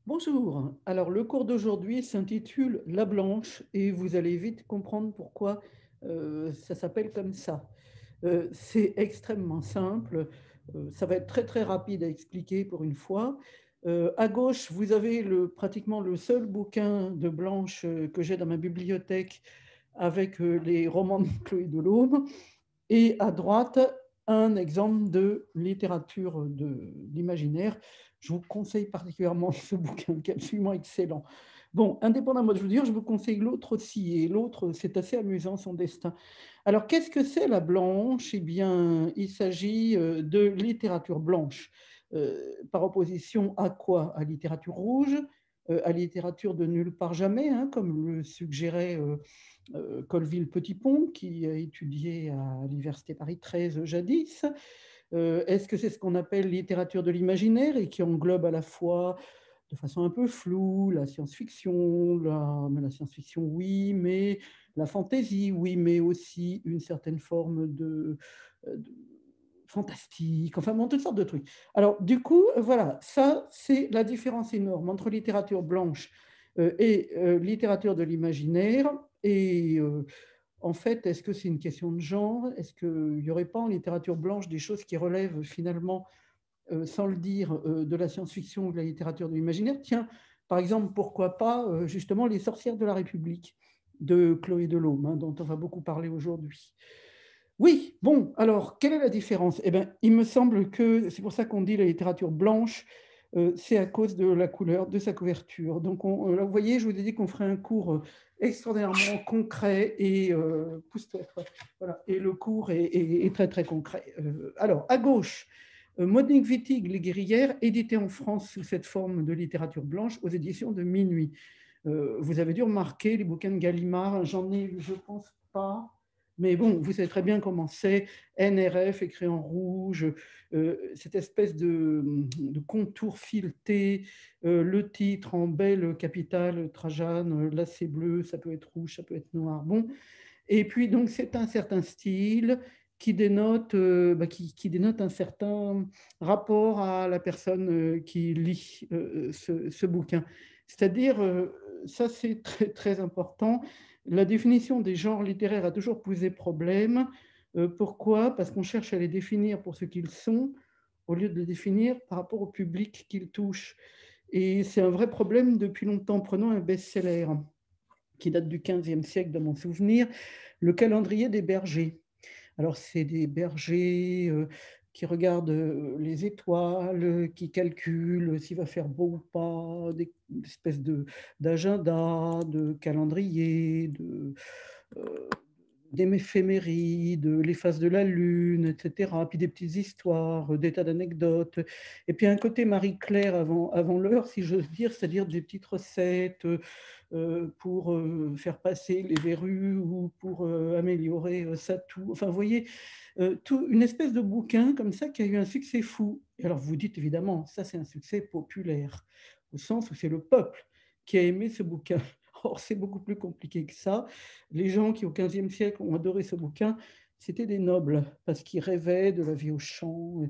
Bonjour. Alors, le cours d'aujourd'hui s'intitule La Blanche et vous allez vite comprendre pourquoi ça s'appelle comme ça. C'est extrêmement simple. Ça va être très très rapide à expliquer pour une fois. À gauche, vous avez pratiquement le seul bouquin de Blanche que j'ai dans ma bibliothèque avec les romans de Chloé Delhomme. Et à droite, un exemple de littérature de l'imaginaire. Je vous conseille particulièrement ce bouquin qui est absolument excellent. Bon, indépendamment de vous dire, je vous conseille l'autre aussi. Et l'autre, c'est assez amusant, son destin. Alors, qu'est-ce que c'est la blanche? Eh bien, il s'agit de littérature blanche. Par opposition à quoi? À littérature rouge, à littérature de nulle part jamais, hein, comme le suggérait Colville-Petitpont, qui a étudié à l'Université Paris 13 jadis. Est-ce que c'est ce qu'on appelle littérature de l'imaginaire et qui englobe à la fois, de façon un peu floue, la science-fiction, la science-fiction, oui, mais la fantaisie, oui, mais aussi une certaine forme de fantastique, enfin bon, toutes sortes de trucs. Alors, du coup, voilà, ça, c'est la différence énorme entre littérature blanche et littérature de l'imaginaire. Et en fait, est-ce que c'est une question de genre? Est-ce qu'il n'y aurait pas en littérature blanche des choses qui relèvent finalement, sans le dire, de la science-fiction ou de la littérature de l'imaginaire? Tiens, par exemple, pourquoi pas justement Les sorcières de la République de Chloé Delhomme, hein, dont on va beaucoup parler aujourd'hui. Oui, bon, alors, quelle est la différence? Eh bien, il me semble que c'est pour ça qu'on dit la littérature blanche, c'est à cause de la couleur de sa couverture. Donc, là, vous voyez, je vous ai dit qu'on ferait un cours extraordinairement concret et pousse-toi, toi. Voilà, et le cours est très, très concret. Alors, à gauche, Monique Wittig, Les Guerrières, édité en France sous cette forme de littérature blanche aux éditions de Minuit. Vous avez dû remarquer les bouquins de Gallimard, j'en ai, je pense pas. Mais bon, vous savez très bien comment c'est, NRF écrit en rouge, cette espèce de contour fileté, le titre en belle capitale Trajane, là c'est bleu, ça peut être rouge, ça peut être noir. Bon, et puis donc c'est un certain style qui dénote, qui dénote un certain rapport à la personne qui lit ce bouquin. C'est-à-dire, ça c'est très, très important, la définition des genres littéraires a toujours posé problème. Pourquoi? Parce qu'on cherche à les définir pour ce qu'ils sont, au lieu de les définir par rapport au public qu'ils touchent. Et c'est un vrai problème depuis longtemps. Prenons un best-seller qui date du XVe siècle, dans mon souvenir, le calendrier des bergers. Alors, c'est des bergers qui regardent les étoiles, qui calculent s'il va faire beau ou pas, des espèces d'agenda, de calendrier, euh, d'éphémérides, les phases de la Lune, etc. Puis des petites histoires, des tas d'anecdotes. Et puis un côté Marie-Claire avant l'heure, si j'ose dire, c'est-à-dire des petites recettes pour faire passer les verrues ou pour améliorer sa toux. Enfin, vous voyez, une espèce de bouquin comme ça qui a eu un succès fou. Et alors, vous dites évidemment, ça c'est un succès populaire, au sens où c'est le peuple qui a aimé ce bouquin. Or, c'est beaucoup plus compliqué que ça. Les gens qui, au XVe siècle, ont adoré ce bouquin, c'était des nobles, parce qu'ils rêvaient de la vie au champ.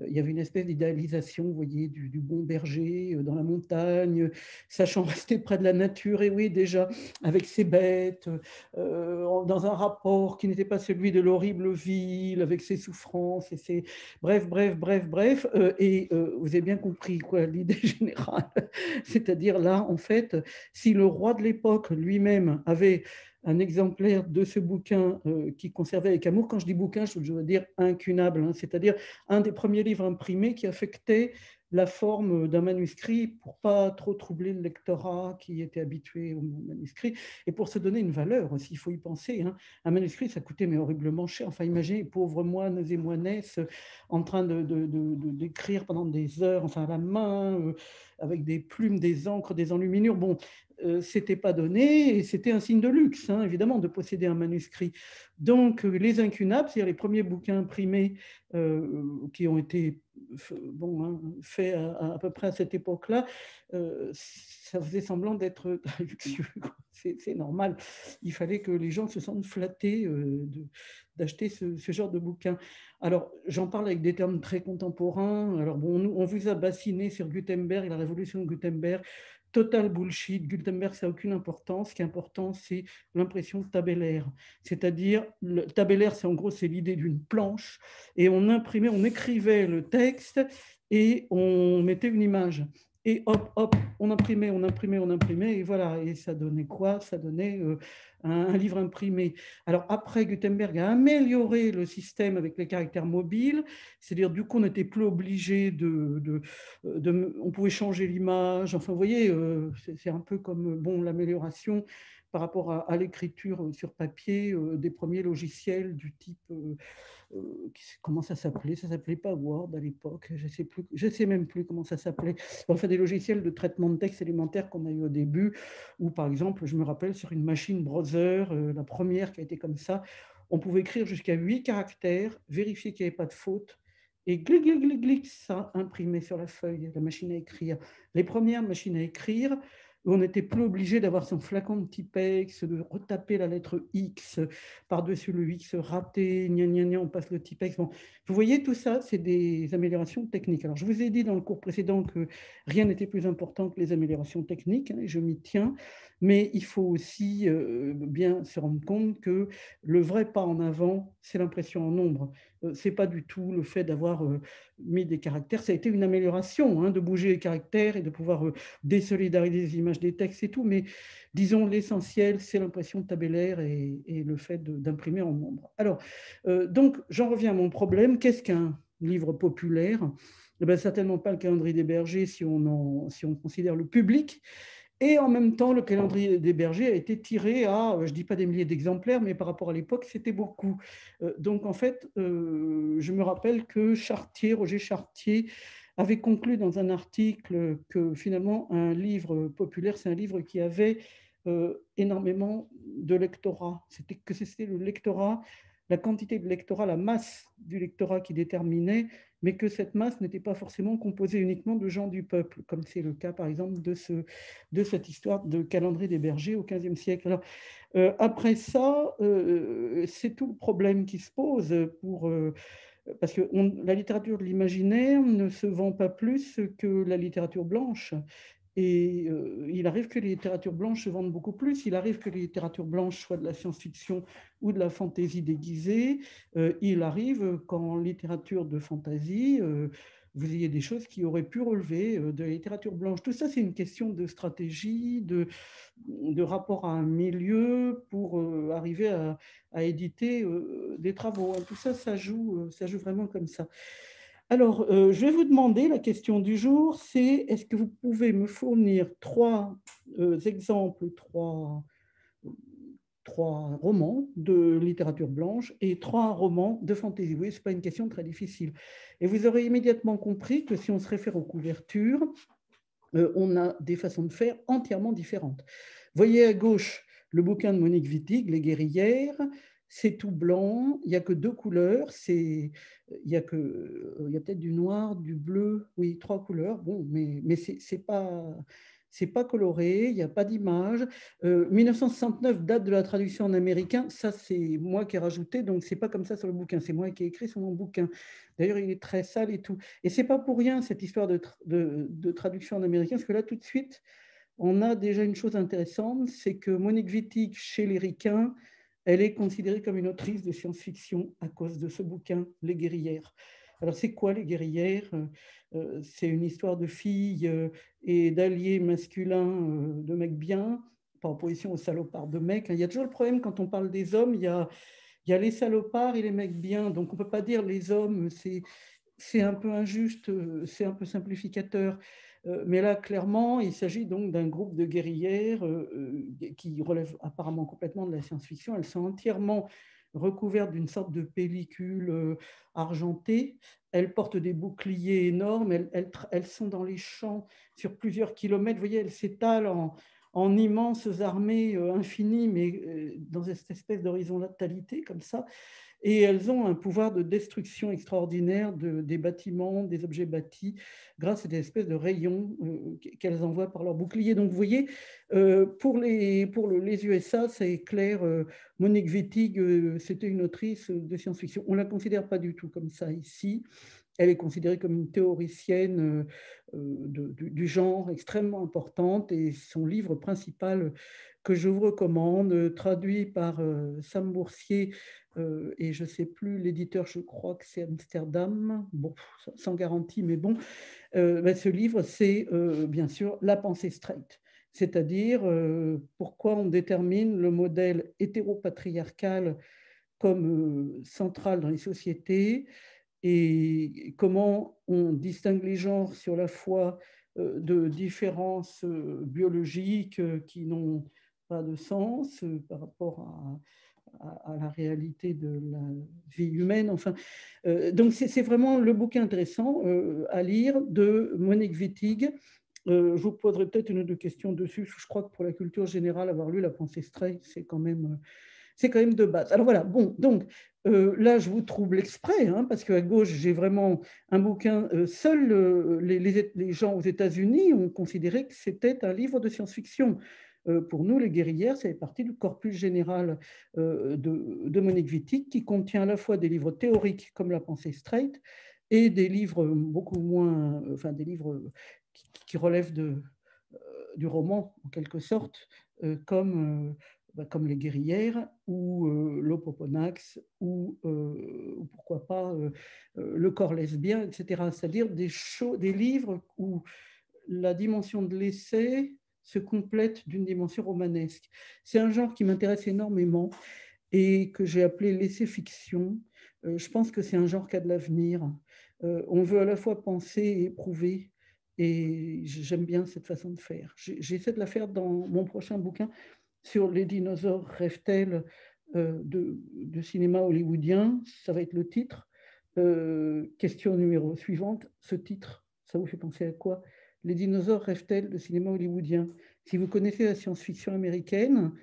Il y avait une espèce d'idéalisation, vous voyez, du bon berger dans la montagne, sachant rester près de la nature, et oui, déjà, avec ses bêtes, dans un rapport qui n'était pas celui de l'horrible ville, avec ses souffrances, et ses... Bref, bref, bref, bref. Vous avez bien compris, quoi, l'idée générale. C'est-à-dire là, en fait, si le roi de l'époque lui-même avait un exemplaire de ce bouquin qu'il conservait avec amour. Quand je dis bouquin, je veux dire incunable, hein, c'est-à-dire un des premiers livres imprimés qui affectait la forme d'un manuscrit pour pas trop troubler le lectorat qui était habitué au manuscrit et pour se donner une valeur aussi, il faut y penser. Hein. Un manuscrit, ça coûtait mais horriblement cher. Enfin, imaginez, pauvres moines et moinesses en train d'écrire pendant des heures, enfin à la main, avec des plumes, des encres, des enluminures. Bon, c'était pas donné et c'était un signe de luxe, hein, évidemment, de posséder un manuscrit. Donc, les incunables, c'est-à-dire les premiers bouquins imprimés qui ont été bon, hein, faits à peu près à cette époque-là, ça faisait semblant d'être très luxueux. c'est normal. Il fallait que les gens se sentent flattés d'acheter ce genre de bouquin. Alors, j'en parle avec des termes très contemporains. Alors, bon, on vous a bassiné sur Gutenberg et la révolution de Gutenberg. Total bullshit. Gutenberg, ça n'a aucune importance. Ce qui est important, c'est l'impression tabellaire. C'est-à-dire, le tabellaire, c'est en gros, c'est l'idée d'une planche. Et on imprimait, on écrivait le texte et on mettait une image. Et hop, hop, on imprimait, on imprimait, on imprimait, et voilà. Et ça donnait quoi? Ça donnait un livre imprimé. Alors après, Gutenberg a amélioré le système avec les caractères mobiles, c'est-à-dire du coup, on n'était plus obligé on pouvait changer l'image. Enfin, vous voyez, c'est un peu comme bon, l'amélioration par rapport à l'écriture sur papier des premiers logiciels du type comment ça s'appelait? Ça s'appelait pas Word à l'époque. Je sais même plus comment ça s'appelait. Enfin, des logiciels de traitement de texte élémentaire qu'on a eu au début, où par exemple, je me rappelle sur une machine browser, la première qui a été comme ça, on pouvait écrire jusqu'à 8 caractères, vérifier qu'il n'y avait pas de faute, et glic, glic, glic, glic, ça imprimé sur la feuille, la machine à écrire. Les premières machines à écrire, on n'était plus obligé d'avoir son flacon de Tipex, de retaper la lettre X par-dessus le X raté, gna gna gna, on passe le Tipex. Bon, vous voyez, tout ça, c'est des améliorations techniques. Alors, je vous ai dit dans le cours précédent que rien n'était plus important que les améliorations techniques, hein, et je m'y tiens, mais il faut aussi bien se rendre compte que le vrai pas en avant, c'est l'impression en nombre. C'est pas du tout le fait d'avoir mis des caractères. Ça a été une amélioration hein, de bouger les caractères et de pouvoir désolidariser les images des textes et tout, mais disons l'essentiel, c'est l'impression tabellaire et le fait d'imprimer en nombre. Alors, donc, j'en reviens à mon problème. Qu'est-ce qu'un livre populaire? Eh bien, certainement pas le calendrier des bergers si on considère le public. Et en même temps, le calendrier des bergers a été tiré à, je ne dis pas des milliers d'exemplaires, mais par rapport à l'époque, c'était beaucoup. Donc, en fait, je me rappelle que Roger Chartier, avait conclu dans un article que finalement, un livre populaire, c'est un livre qui avait énormément de lectorat. C'était le lectorat, la quantité de lectorat, la masse du lectorat qui déterminait, mais que cette masse n'était pas forcément composée uniquement de gens du peuple, comme c'est le cas, par exemple, de cette histoire de calendrier des bergers au XVe siècle. Alors, après ça, c'est tout le problème qui se pose parce que la littérature de l'imaginaire ne se vend pas plus que la littérature blanche. Et il arrive que les littératures blanches se vendent beaucoup plus. Il arrive que les littératures blanches soient de la science-fiction ou de la fantaisie déguisée. Il arrive qu'en littérature de fantaisie, vous ayez des choses qui auraient pu relever de la littérature blanche. Tout ça, c'est une question de stratégie, de rapport à un milieu pour arriver à éditer des travaux. Tout ça, ça joue vraiment comme ça. Alors, je vais vous demander, la question du jour, c'est est-ce que vous pouvez me fournir trois exemples, trois romans de littérature blanche et trois romans de fantaisie? Oui, ce n'est pas une question très difficile. Et vous aurez immédiatement compris que si on se réfère aux couvertures, on a des façons de faire entièrement différentes. Voyez à gauche le bouquin de Monique Wittig, Les guerrières. C'est tout blanc, il n'y a que deux couleurs, il y a peut-être du noir, du bleu, oui, trois couleurs, bon, mais c'est pas coloré, il n'y a pas d'image. 1969 date de la traduction en américain, ça c'est moi qui ai rajouté, donc c'est pas comme ça sur le bouquin, c'est moi qui ai écrit sur mon bouquin. D'ailleurs, il est très sale et tout. Et c'est pas pour rien cette histoire de traduction en américain, parce que là, tout de suite, on a déjà une chose intéressante, c'est que Monique Wittig, chez les Ricains, elle est considérée comme une autrice de science-fiction à cause de ce bouquin, Les guerrières. Alors, c'est quoi les guerrières? C'est une histoire de filles et d'alliés masculins, de mecs bien, par opposition aux salopards de mecs. Il y a toujours le problème quand on parle des hommes, il y a les salopards et les mecs bien. Donc, on ne peut pas dire les hommes, c'est un peu injuste, c'est un peu simplificateur. Mais là, clairement, il s'agit donc d'un groupe de guerrières qui relève apparemment complètement de la science-fiction. Elles sont entièrement recouvertes d'une sorte de pellicule argentée. Elles portent des boucliers énormes. Elles sont dans les champs sur plusieurs kilomètres. Vous voyez, elles s'étalent en immenses armées infinies, mais dans cette espèce d'horizontalité comme ça. et elles ont un pouvoir de destruction extraordinaire des bâtiments, des objets bâtis, grâce à des espèces de rayons qu'elles envoient par leur bouclier. Donc, vous voyez, pour les USA, c'est clair, Monique Wittig, c'était une autrice de science-fiction. On ne la considère pas du tout comme ça ici. Elle est considérée comme une théoricienne du genre extrêmement importante, et son livre principal que je vous recommande, traduit par Sam Boursier, et je ne sais plus, l'éditeur, je crois que c'est Amsterdam, bon, sans garantie, mais bon, ce livre, c'est bien sûr La pensée straight, c'est-à-dire pourquoi on détermine le modèle hétéropatriarcal comme central dans les sociétés, et comment on distingue les genres sur la foi de différences biologiques qui n'ont pas de sens par rapport à la réalité de la vie humaine. Enfin, donc c'est vraiment le bouquin intéressant à lire de Monique Wittig. Je vous poserai peut-être une ou deux questions dessus. Je crois que pour la culture générale, avoir lu La pensée straight, c'est quand même de base. Alors voilà, bon, donc là, je vous trouble exprès, hein, parce qu'à gauche, j'ai vraiment un bouquin. Seuls les gens aux États-Unis ont considéré que c'était un livre de science-fiction. Pour nous, Les Guerrières, ça fait partie du corpus général de Monique Wittig, qui contient à la fois des livres théoriques comme La pensée straight et des livres beaucoup moins, enfin des livres qui relèvent du roman, en quelque sorte, comme Les Guerrières ou L'Opoponax ou pourquoi pas Le corps lesbien, etc. C'est-à-dire des livres où la dimension de l'essai se complète d'une dimension romanesque. C'est un genre qui m'intéresse énormément et que j'ai appelé l'essai-fiction. Je pense que c'est un genre qui a de l'avenir. On veut à la fois penser et éprouver, et j'aime bien cette façon de faire. J'essaie de la faire dans mon prochain bouquin sur les dinosaures rêvent-elles de cinéma hollywoodien. Ça va être le titre. Question numéro suivante. Ce titre, ça vous fait penser à quoi? Les dinosaures rêvent-elles de cinéma hollywoodien? Si vous connaissez la science-fiction américaine,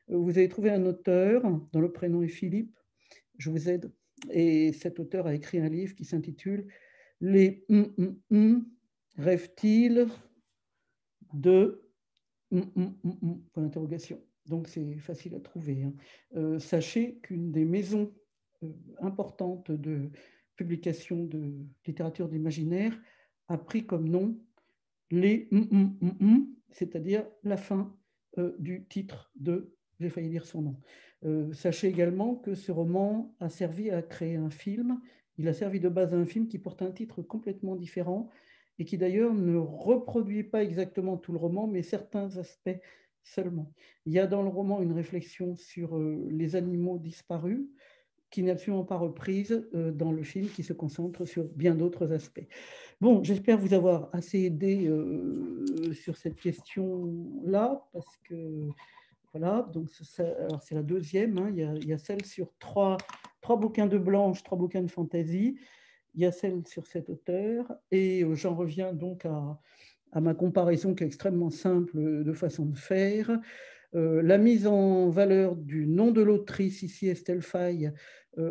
vous avez trouvé un auteur dont le prénom est Philippe. Je vous aide. Et cet auteur a écrit un livre qui s'intitule Les rêvent-ils de point d'interrogation. Donc c'est facile à trouver, hein. Sachez qu'une des maisons importantes de publication de littérature d'imaginaire a pris comme nom les c'est-à-dire la fin du titre de, j'ai failli dire son nom. Sachez également que ce roman a servi à créer un film. Il a servi de base à un film qui porte un titre complètement différent et qui d'ailleurs ne reproduit pas exactement tout le roman, mais certains aspects seulement. Il y a dans le roman une réflexion sur les animaux disparus, qui n'est absolument pas reprise dans le film, qui se concentre sur bien d'autres aspects. Bon, j'espère vous avoir assez aidé sur cette question-là, parce que voilà, donc alors c'est la deuxième, hein, il y a celle sur trois bouquins de Blanche, 3 bouquins de fantasy, il y a celle sur cet auteur, et j'en reviens donc à ma comparaison qui est extrêmement simple de façon de faire. La mise en valeur du nom de l'autrice, ici Estelle Faye,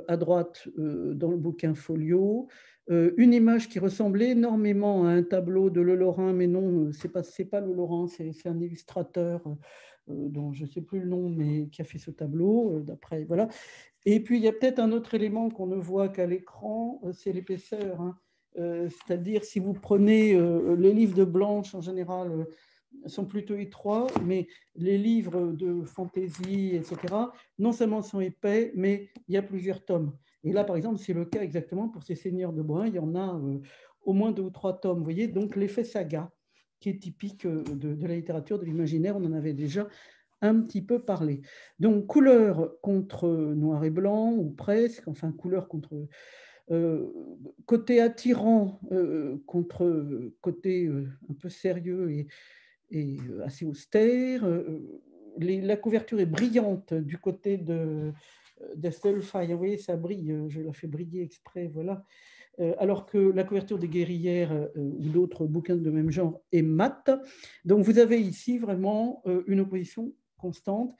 à droite dans le bouquin Folio. Une image qui ressemblait énormément à un tableau de Le Lorrain, mais non, c'est pas Le Lorrain, c'est un illustrateur dont je ne sais plus le nom, mais qui a fait ce tableau, d'après, voilà. Et puis, il y a peut-être un autre élément qu'on ne voit qu'à l'écran, c'est l'épaisseur, hein. C'est-à-dire, si vous prenez les livres de Blanche, en général, sont plutôt étroits, mais les livres de fantaisie, etc., non seulement sont épais, mais il y a plusieurs tomes. Et là, par exemple, c'est le cas exactement pour ces Seigneurs de Brun. Il y en a au moins 2 ou 3 tomes. Vous voyez, donc l'effet saga, qui est typique de la littérature, de l'imaginaire, on en avait déjà un petit peu parlé. Donc, couleur contre noir et blanc, ou presque, enfin, couleur contre côté attirant contre côté un peu sérieux et assez austère. La couverture est brillante du côté d'Estelle Faye. Vous voyez, ça brille, je la fais briller exprès, voilà. Alors que la couverture des Guerrières ou d'autres bouquins de même genre est mate. Donc vous avez ici vraiment une opposition constante.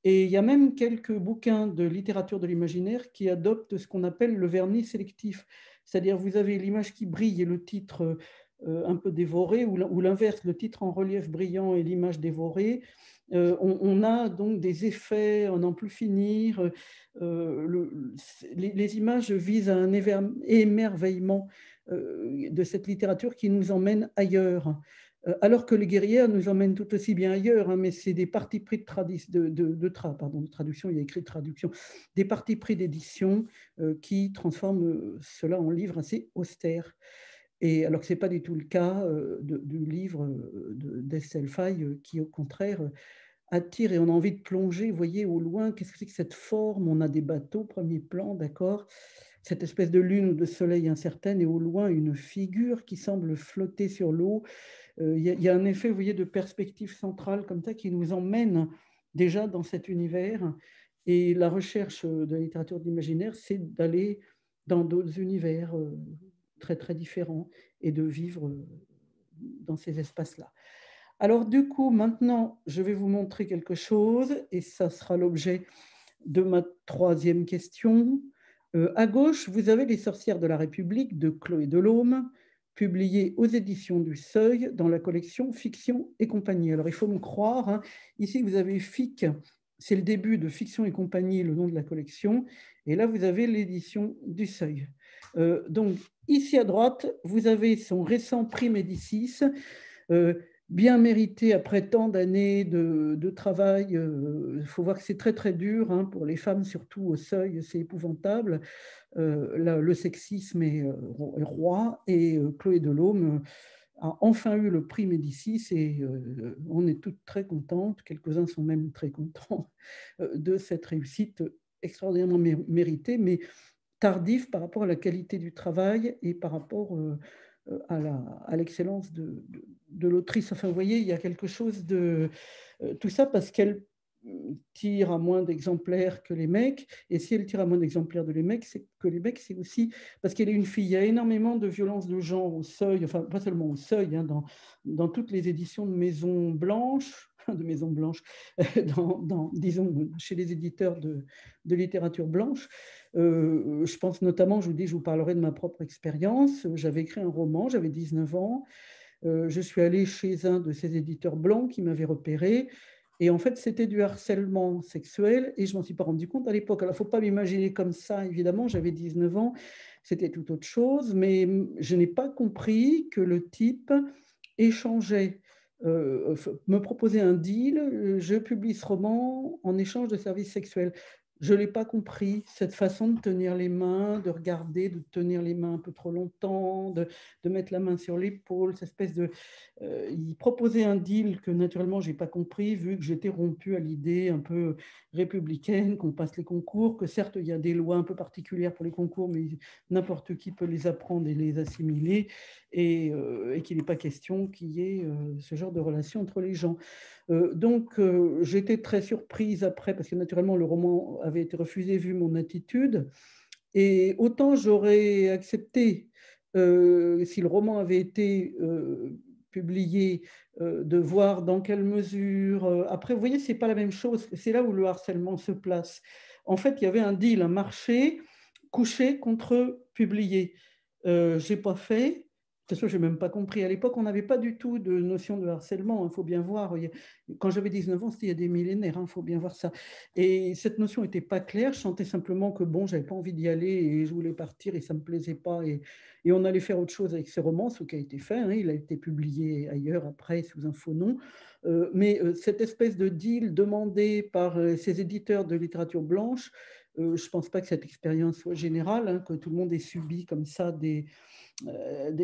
Et il y a même quelques bouquins de littérature de l'imaginaire qui adoptent ce qu'on appelle le vernis sélectif. C'est-à-dire, vous avez l'image qui brille et le titre un peu dévoré, ou l'inverse, le titre en relief brillant et l'image dévorée. On a donc des effets à n'en plus finir. Les images visent à un émerveillement de cette littérature qui nous emmène ailleurs. Alors que les guerrières nous emmènent tout aussi bien ailleurs, hein, mais c'est des partis pris de traduction, il y a écrit traduction, des partis pris d'édition qui transforment cela en livre assez austère. Et alors que ce n'est pas du tout le cas du livre d'Estelle Faye, qui au contraire attire et on a envie de plonger, vous voyez, au loin, qu'est-ce que c'est que cette forme? On a des bateaux, premier plan, d'accord. Cette espèce de lune ou de soleil incertaine et au loin, une figure qui semble flotter sur l'eau. Il y a un effet, vous voyez, de perspective centrale comme ça qui nous emmène déjà dans cet univers. Et la recherche de la littérature d'imaginaire, c'est d'aller dans d'autres univers très, très différents et de vivre dans ces espaces-là. Alors du coup, maintenant, je vais vous montrer quelque chose et ça sera l'objet de ma troisième question. À gauche, vous avez Les sorcières de la République de Chloé Delhomme, publié aux éditions du Seuil dans la collection Fiction et compagnie. Alors il faut me croire, hein, ici vous avez FIC, c'est le début de Fiction et compagnie, le nom de la collection, et là vous avez l'édition du Seuil. Donc ici à droite, vous avez son récent prix Médicis, bien mérité après tant d'années de travail. Il faut voir que c'est très, très dur hein, pour les femmes, surtout au Seuil, c'est épouvantable. Le sexisme est roi et Chloé Delhomme a enfin eu le prix Médicis et on est toutes très contentes, quelques-uns sont même très contents de cette réussite extraordinairement méritée, mais tardive par rapport à la qualité du travail et par rapport à l'excellence de l'autrice. Enfin, vous voyez, il y a quelque chose de... tout ça parce qu'elle tire à moins d'exemplaires que les mecs. Et si elle tire à moins d'exemplaires les mecs, c'est que les mecs, c'est aussi parce qu'elle est une fille. Il y a énormément de violences de genre au Seuil, enfin, pas seulement au Seuil, hein, dans toutes les éditions de Maison Blanche, de Maison Blanche, disons, chez les éditeurs de littérature blanche. Je pense notamment, je vous dis, je vous parlerai de ma propre expérience. J'avais écrit un roman, j'avais 19 ans. Je suis allée chez un de ces éditeurs blancs qui m'avait repéré. Et en fait, c'était du harcèlement sexuel et je ne m'en suis pas rendu compte à l'époque. Alors, il ne faut pas m'imaginer comme ça, évidemment, j'avais 19 ans, c'était tout autre chose, mais je n'ai pas compris que le type échangeait, me proposait un deal, je publie ce roman en échange de services sexuels. Je ne l'ai pas compris, cette façon de tenir les mains, de regarder, de tenir les mains un peu trop longtemps, de mettre la main sur l'épaule, cette espèce de... il proposait un deal que naturellement, je n'ai pas compris, vu que j'étais rompue à l'idée un peu républicaine, qu'on passe les concours, que certes, il y a des lois un peu particulières pour les concours, mais n'importe qui peut les apprendre et les assimiler, et qu'il n'est pas question qu'il y ait ce genre de relation entre les gens. Donc, j'étais très surprise après, parce que naturellement, le roman avait été refusé vu mon attitude. Et autant j'aurais accepté, si le roman avait été publié, de voir dans quelle mesure... après, vous voyez, ce n'est pas la même chose. C'est là où le harcèlement se place. En fait, il y avait un deal, un marché, couché contre publié. Je n'ai pas fait. De toute façon, je n'ai même pas compris. À l'époque, on n'avait pas du tout de notion de harcèlement, il faut bien voir. Quand j'avais 19 ans, c'était il y a des millénaires, il faut bien voir ça. Et cette notion n'était pas claire. Je sentais simplement que bon, j'avais pas envie d'y aller et je voulais partir et ça me plaisait pas. Et on allait faire autre chose avec ce roman, ce qui a été fait. Hein. Il a été publié ailleurs après sous un faux nom. Mais cette espèce de deal demandé par ces éditeurs de littérature blanche, je ne pense pas que cette expérience soit générale, hein, que tout le monde ait subi comme ça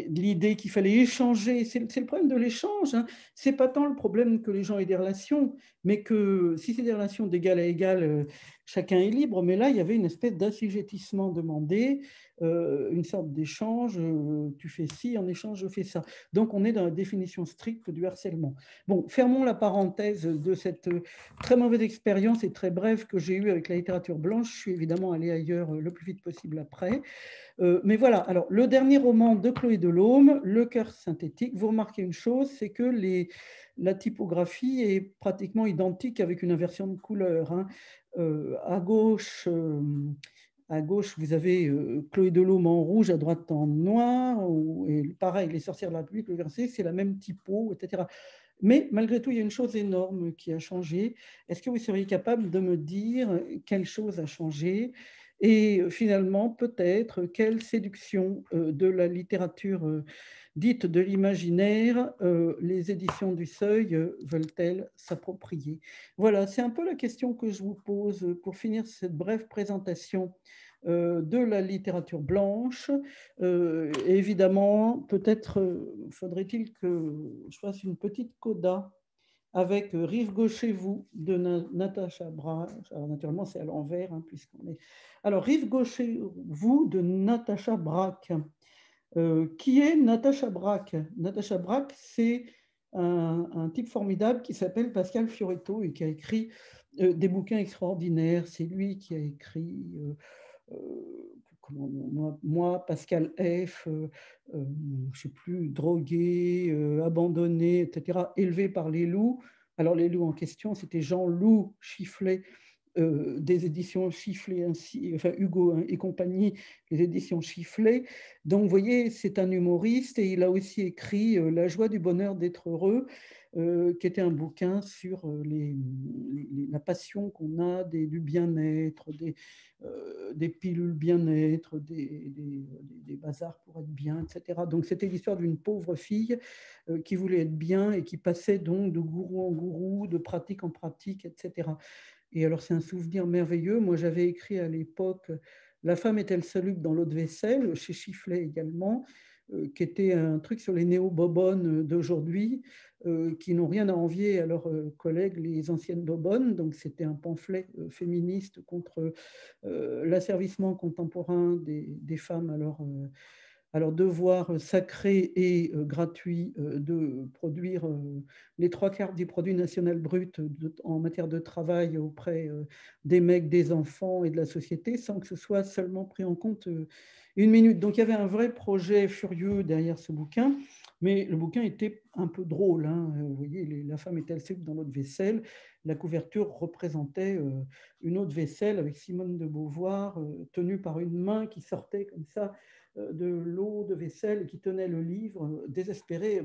l'idée qu'il fallait échanger. C'est le problème de l'échange. Hein. Ce n'est pas tant le problème que les gens aient des relations, mais que si c'est des relations d'égal à égal, chacun est libre. Mais là, il y avait une espèce d'assujettissement demandé, une sorte d'échange. Tu fais ci, en échange, je fais ça. Donc, on est dans la définition stricte du harcèlement. Bon, fermons la parenthèse de cette très mauvaise expérience et très brève que j'ai eue avec la littérature blanche. Je suis évidemment allée ailleurs le plus vite possible après. Mais voilà, alors le dernier roman roman de Chloé Delhomme, Le cœur synthétique, vous remarquez une chose, c'est que la typographie est pratiquement identique avec une inversion de couleur, hein. À gauche, vous avez Chloé Delhomme en rouge, à droite en noir, et pareil, Les sorcières de la République, le verset, c'est la même typo, etc. Mais malgré tout, il y a une chose énorme qui a changé. Est-ce que vous seriez capable de me dire quelle chose a changé? Et finalement, peut-être, quelle séduction de la littérature dite de l'imaginaire les éditions du Seuil veulent-elles s'approprier? Voilà, c'est un peu la question que je vous pose pour finir cette brève présentation de la littérature blanche. Évidemment, peut-être faudrait-il que je fasse une petite coda avec Rive gauche chez vous de Natacha Braque. Alors, naturellement, c'est à l'envers, hein, puisqu'on est. Alors, Rive gauche chez vous de Natacha Braque. Qui est Natacha Braque? Natacha Braque, c'est un type formidable qui s'appelle Pascal Fioretto et qui a écrit des bouquins extraordinaires. C'est lui qui a écrit moi, Pascal F., je ne sais plus, drogué, abandonné, etc., élevé par les loups. Alors, les loups en question, c'était Jean-Loup Chifflet, des éditions Chifflet, ainsi, enfin Hugo, hein, et compagnie, les éditions Chifflet. Donc, vous voyez, c'est un humoriste et il a aussi écrit La joie du bonheur d'être heureux, qui était un bouquin sur la passion qu'on a du bien-être, des pilules bien-être, des bazars pour être bien, etc. Donc, c'était l'histoire d'une pauvre fille qui voulait être bien et qui passait donc de gourou en gourou, de pratique en pratique, etc. Et alors, c'est un souvenir merveilleux. Moi, j'avais écrit à l'époque La femme est-elle soluble dans l'eau de vaisselle, chez Chifflet également, qui était un truc sur les néo-bobonnes d'aujourd'hui, qui n'ont rien à envier à leurs collègues, les anciennes bobonnes. Donc, c'était un pamphlet féministe contre l'asservissement contemporain des femmes à leur devoir sacré et gratuit de produire les 3/4 du produit national brut en matière de travail auprès des mecs, des enfants et de la société, sans que ce soit seulement pris en compte une minute. Donc il y avait un vrai projet furieux derrière ce bouquin, mais le bouquin était un peu drôle, hein. Vous voyez, la femme est-elle soluble dans l'eau de vaisselle? La couverture représentait une eau de vaisselle avec Simone de Beauvoir tenue par une main qui sortait comme ça de l'eau de vaisselle, qui tenait le livre, désespéré,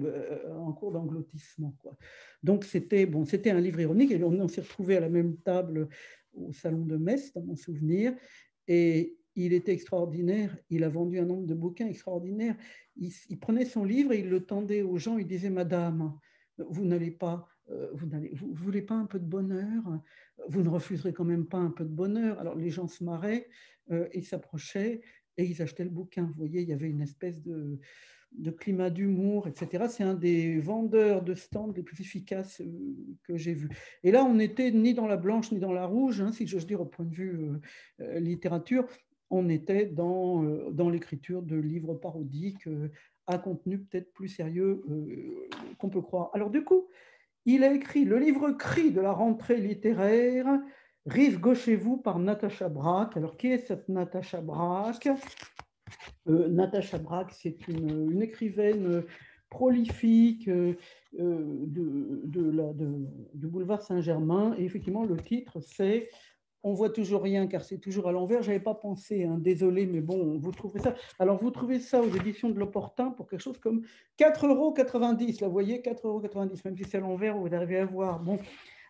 en cours d'engloutissement, quoi. Donc c'était bon, c'était un livre ironique et on s'est retrouvé à la même table au salon de Metz, dans mon souvenir, et il était extraordinaire. Il a vendu un nombre de bouquins extraordinaires. Il prenait son livre et il le tendait aux gens. Il disait: Madame, vous n'allez pas, vous voulez pas un peu de bonheur? Vous ne refuserez quand même pas un peu de bonheur? Alors les gens se marraient, ils s'approchaient et ils achetaient le bouquin. Vous voyez, il y avait une espèce de climat d'humour, etc. C'est un des vendeurs de stands les plus efficaces que j'ai vu. Et là, on n'était ni dans la blanche ni dans la rouge, hein, si j'ose dire, au point de vue littérature. On était dans l'écriture de livres parodiques à contenu peut-être plus sérieux qu'on peut croire. Alors du coup, il a écrit le livre cri de la rentrée littéraire, Rive gauchez-vous par Natacha Braque. Alors, qui est cette Natacha Braque? Natacha Braque, c'est une écrivaine prolifique du boulevard Saint-Germain. Et effectivement, le titre, c'est On voit toujours rien car c'est toujours à l'envers. Je n'avais pas pensé, hein, désolé, mais bon, vous trouverez ça. Alors, vous trouvez ça aux éditions de L'Opportun pour quelque chose comme 4,90 €. Là, vous voyez, 4,90 €, même si c'est à l'envers, vous arrivez à voir. Bon,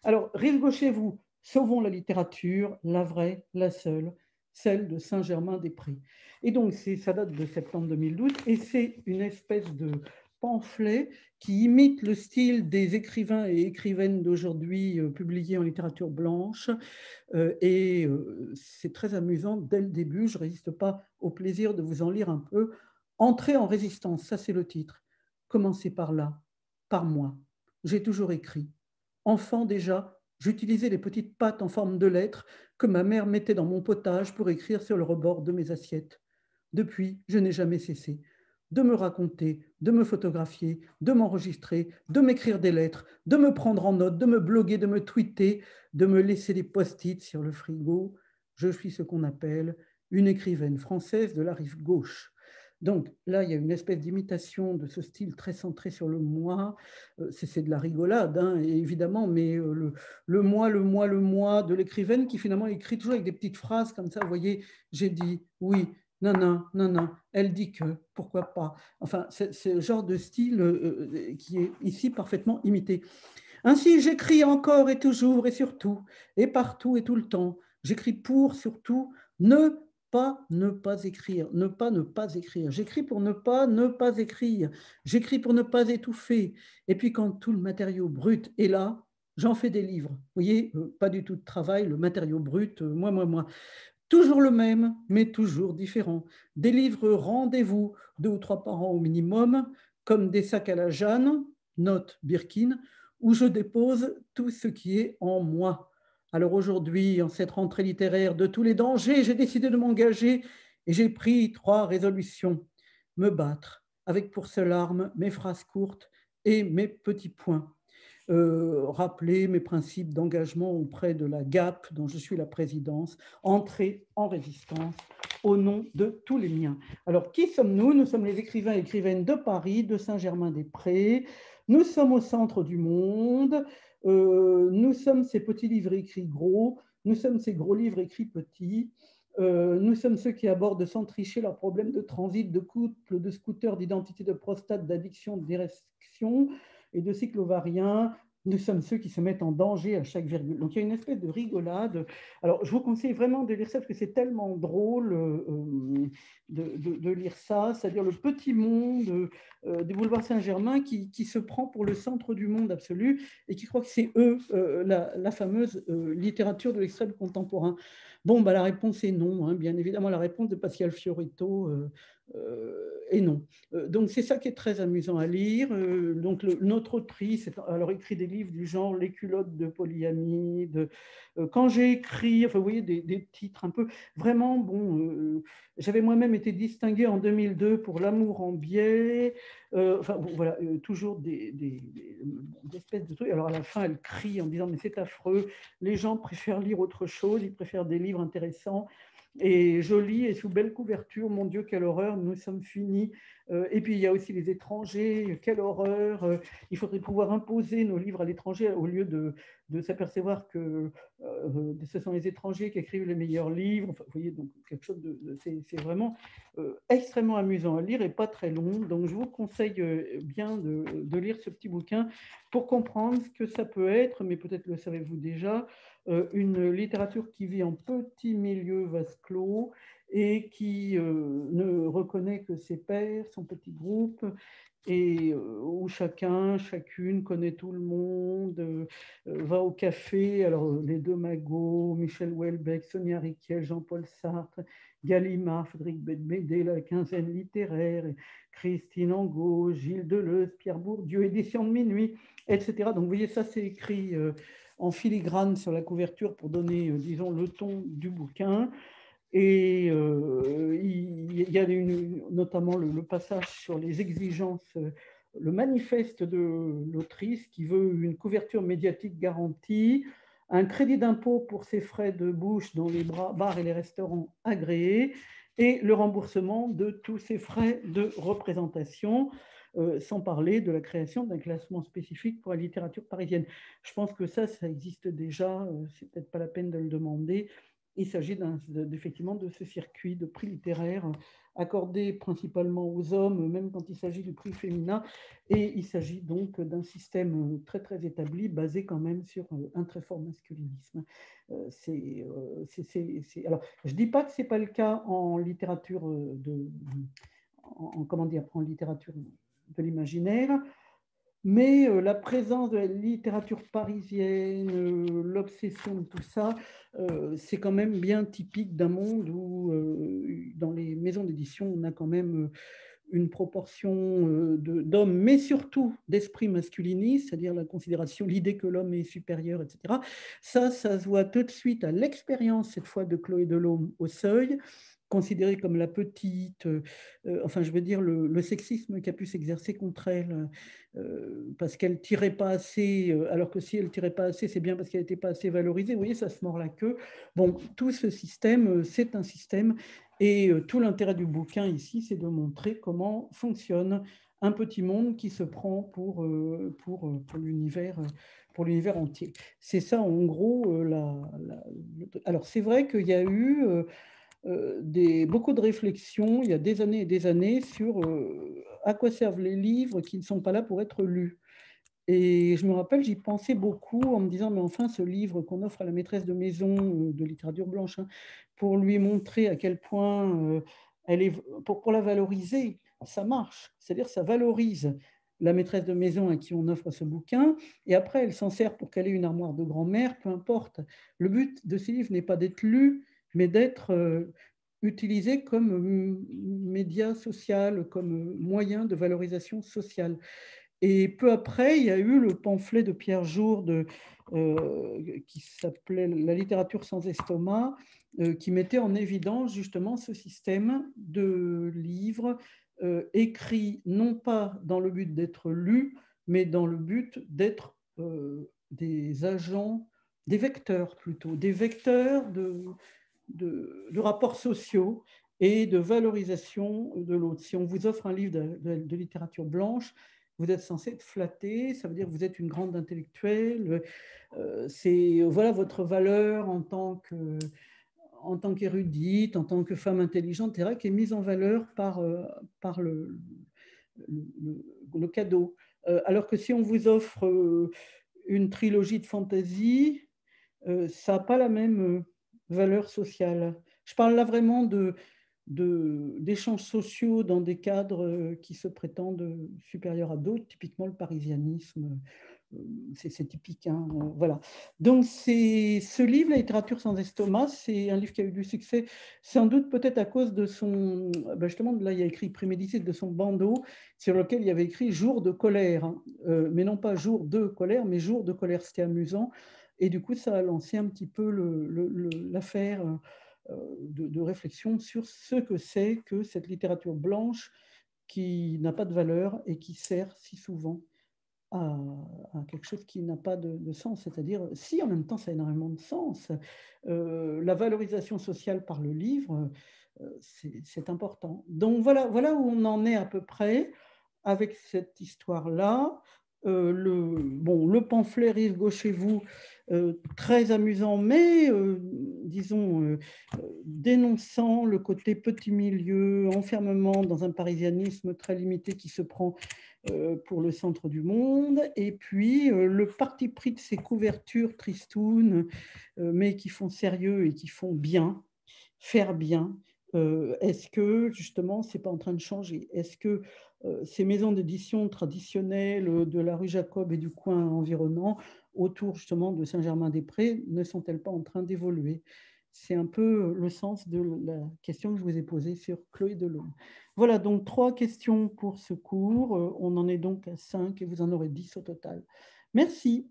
alors, Rive gauchez-vous, sauvons la littérature, la vraie, la seule, celle de Saint-Germain-des-Prés. Et donc, ça date de septembre 2012 et c'est une espèce de pamphlet qui imite le style des écrivains et écrivaines d'aujourd'hui publiés en littérature blanche. Et c'est très amusant dès le début. Je ne résiste pas au plaisir de vous en lire un peu. Entrer en résistance, ça c'est le titre. Commencez par là, par moi. J'ai toujours écrit. Enfant déjà, j'utilisais les petites pattes en forme de lettres que ma mère mettait dans mon potage pour écrire sur le rebord de mes assiettes. Depuis, je n'ai jamais cessé de me raconter, de me photographier, de m'enregistrer, de m'écrire des lettres, de me prendre en note, de me bloguer, de me tweeter, de me laisser des post-it sur le frigo. Je suis ce qu'on appelle une écrivaine française de la rive gauche. Donc là, il y a une espèce d'imitation de ce style très centré sur le moi. C'est de la rigolade, hein, évidemment, mais le moi, le moi, le moi de l'écrivaine qui finalement écrit toujours avec des petites phrases comme ça. Vous voyez, j'ai dit, oui, non, non, non, non, elle dit que, pourquoi pas. Enfin, c'est le genre de style qui est ici parfaitement imité. Ainsi, j'écris encore et toujours et surtout, et partout et tout le temps. J'écris pour surtout ne pas écrire, ne pas écrire. J'écris pour ne pas écrire. J'écris pour ne pas étouffer. Et puis quand tout le matériau brut est là, j'en fais des livres. Vous voyez, pas du tout de travail, le matériau brut, moi. Toujours le même, mais toujours différent. Des livres rendez-vous, 2 ou 3 par an au minimum, comme des sacs à la Jeanne, note Birkin, où je dépose tout ce qui est en moi. Alors aujourd'hui, en cette rentrée littéraire de tous les dangers, j'ai décidé de m'engager et j'ai pris 3 résolutions. Me battre, avec pour seule arme mes phrases courtes et mes petits points. Rappeler mes principes d'engagement auprès de la GAP, dont je suis la présidence, entrer en résistance au nom de tous les miens. Alors, qui sommes-nous? Nous sommes les écrivains et écrivaines de Paris, de Saint-Germain-des-Prés. Nous sommes au centre du monde. Nous sommes ces petits livres écrits gros. Nous sommes ces gros livres écrits petits. Nous sommes ceux qui abordent sans tricher leurs problèmes de transit, de couple, de scooter, d'identité, de prostate, d'addiction, d'érection et de cycle ovarien. Nous sommes ceux qui se mettent en danger à chaque virgule. Donc il y a une espèce de rigolade. Alors je vous conseille vraiment de lire ça parce que c'est tellement drôle de lire ça, c'est-à-dire le petit monde du boulevard Saint-Germain qui se prend pour le centre du monde absolu et qui croit que c'est eux la fameuse littérature de l'extrême contemporain. Bon, bah, la réponse est non, hein, bien évidemment, la réponse de Pascal Fioretto est non. Donc c'est ça qui est très amusant à lire. Donc notre autrice alors écrit des livres du genre Les culottes de polyamide. Quand j'ai écrit, enfin vous voyez des titres un peu vraiment bon. J'avais moi-même été distinguée en 2002 pour L'amour en biais. Enfin bon, voilà, toujours des espèces de trucs. Alors à la fin, elle crie en disant mais c'est affreux. Les gens préfèrent lire autre chose, ils préfèrent des livres intéressants. Et joli et sous belle couverture, mon Dieu, quelle horreur, nous sommes finis. Et puis il y a aussi les étrangers, quelle horreur. Il faudrait pouvoir imposer nos livres à l'étranger au lieu de s'apercevoir que ce sont les étrangers qui écrivent les meilleurs livres. Enfin, vous voyez, donc quelque chose c'est vraiment extrêmement amusant à lire et pas très long. Donc je vous conseille bien de lire ce petit bouquin pour comprendre ce que ça peut être, mais peut-être le savez-vous déjà, une littérature qui vit en petit milieu vase clos et qui ne reconnaît que ses pairs, son petit groupe, et où chacun, chacune connaît tout le monde, va au café. Alors, les deux Magot, Michel Houellebecq, Sonia Rykiel, Jean-Paul Sartre, Gallimard, Frédéric Becbédé, la quinzaine littéraire, Christine Angot, Gilles Deleuze, Pierre Bourdieu, Édition de minuit, etc. Donc, vous voyez, ça, c'est écrit en filigrane sur la couverture pour donner, disons, le ton du bouquin. Et il y a notamment le passage sur les exigences, le manifeste de l'autrice qui veut une couverture médiatique garantie, un crédit d'impôt pour ses frais de bouche dans les bars et les restaurants agréés, et le remboursement de tous ses frais de représentation, sans parler de la création d'un classement spécifique pour la littérature parisienne. Je pense que ça existe déjà, c'est peut-être pas la peine de le demander. Il s'agit effectivement de ce circuit de prix littéraires accordé principalement aux hommes, même quand il s'agit du prix féminin. Et il s'agit donc d'un système très, très établi, basé quand même sur un très fort masculinisme. Alors, je ne dis pas que ce n'est pas le cas en littérature comment dire, en littérature de l'imaginaire, mais la présence de la littérature parisienne, l'obsession de tout ça, c'est quand même bien typique d'un monde où, dans les maisons d'édition, on a quand même une proportion d'hommes, mais surtout d'esprit masculiniste, c'est-à-dire la considération, l'idée que l'homme est supérieur, etc. Ça se voit tout de suite à l'expérience, cette fois, de Chloé Delhomme au Seuil, considérée comme la petite, enfin je veux dire le sexisme qui a pu s'exercer contre elle, parce qu'elle tirait pas assez, alors que si elle tirait pas assez, c'est bien parce qu'elle n'était pas assez valorisée. Vous voyez, ça se mord la queue. Bon, tout ce système, c'est un système Et tout l'intérêt du bouquin ici, c'est de montrer comment fonctionne un petit monde qui se prend pour l'univers entier. C'est ça, en gros, alors c'est vrai qu'il y a eu beaucoup de réflexions, il y a des années et des années, sur à quoi servent les livres qui ne sont pas là pour être lus. Et je me rappelle, j'y pensais beaucoup en me disant: «Mais enfin, ce livre qu'on offre à la maîtresse de maison, de littérature blanche, hein, pour lui montrer à quel point, elle est pour la valoriser, ça marche». C'est-à-dire ça valorise la maîtresse de maison à qui on offre ce bouquin et après elle s'en sert pour caler une armoire de grand-mère, peu importe. Le but de ces livres n'est pas d'être lu, mais d'être, utilisé comme, média social, comme, moyen de valorisation sociale. Et peu après, il y a eu le pamphlet de Pierre Jourde qui s'appelait «La littérature sans estomac», qui mettait en évidence justement ce système de livres écrits non pas dans le but d'être lus, mais dans le but d'être des agents, des vecteurs plutôt, des vecteurs de rapports sociaux et de valorisation de l'autre. Si on vous offre un livre de littérature blanche, vous êtes censé être flatté, ça veut dire que vous êtes une grande intellectuelle, c'est voilà votre valeur en tant qu'érudite, en tant que femme intelligente, etc., qui est mise en valeur par le cadeau. Alors que si on vous offre une trilogie de fantasy, ça n'a pas la même valeur sociale. Je parle là vraiment d'échanges sociaux dans des cadres qui se prétendent supérieurs à d'autres, typiquement le parisianisme. C'est typique, hein, voilà. Donc, c'est ce livre, La littérature sans estomac, c'est un livre qui a eu du succès, sans doute peut-être à cause de son, ben justement, là, il y a écrit prémédité de son bandeau, sur lequel il y avait écrit jour de colère, hein, mais non pas jour de colère, mais jour de colère. C'était amusant. Et du coup, ça a lancé un petit peu l'affaire de réflexion sur ce que c'est que cette littérature blanche qui n'a pas de valeur et qui sert si souvent à, à quelque chose qui n'a pas de sens. C'est-à-dire, si en même temps ça a énormément de sens, la valorisation sociale par le livre, c'est important. Donc voilà où on en est à peu près avec cette histoire-là. Le pamphlet Rive gauchez-vous, très amusant, mais disons, dénonçant le côté petit milieu, enfermement dans un parisianisme très limité qui se prend pour le centre du monde. Et puis, le parti pris de ces couvertures tristounes, mais qui font sérieux et qui font bien, faire bien. Est-ce que justement, c'est pas en train de changer? Est-ce que ces maisons d'édition traditionnelles de la rue Jacob et du coin environnant, autour justement de Saint-Germain-des-Prés, ne sont-elles pas en train d'évoluer? C'est un peu le sens de la question que je vous ai posée sur Chloé Delhomme. Voilà, donc 3 questions pour ce cours. On en est donc à 5 et vous en aurez 10 au total. Merci.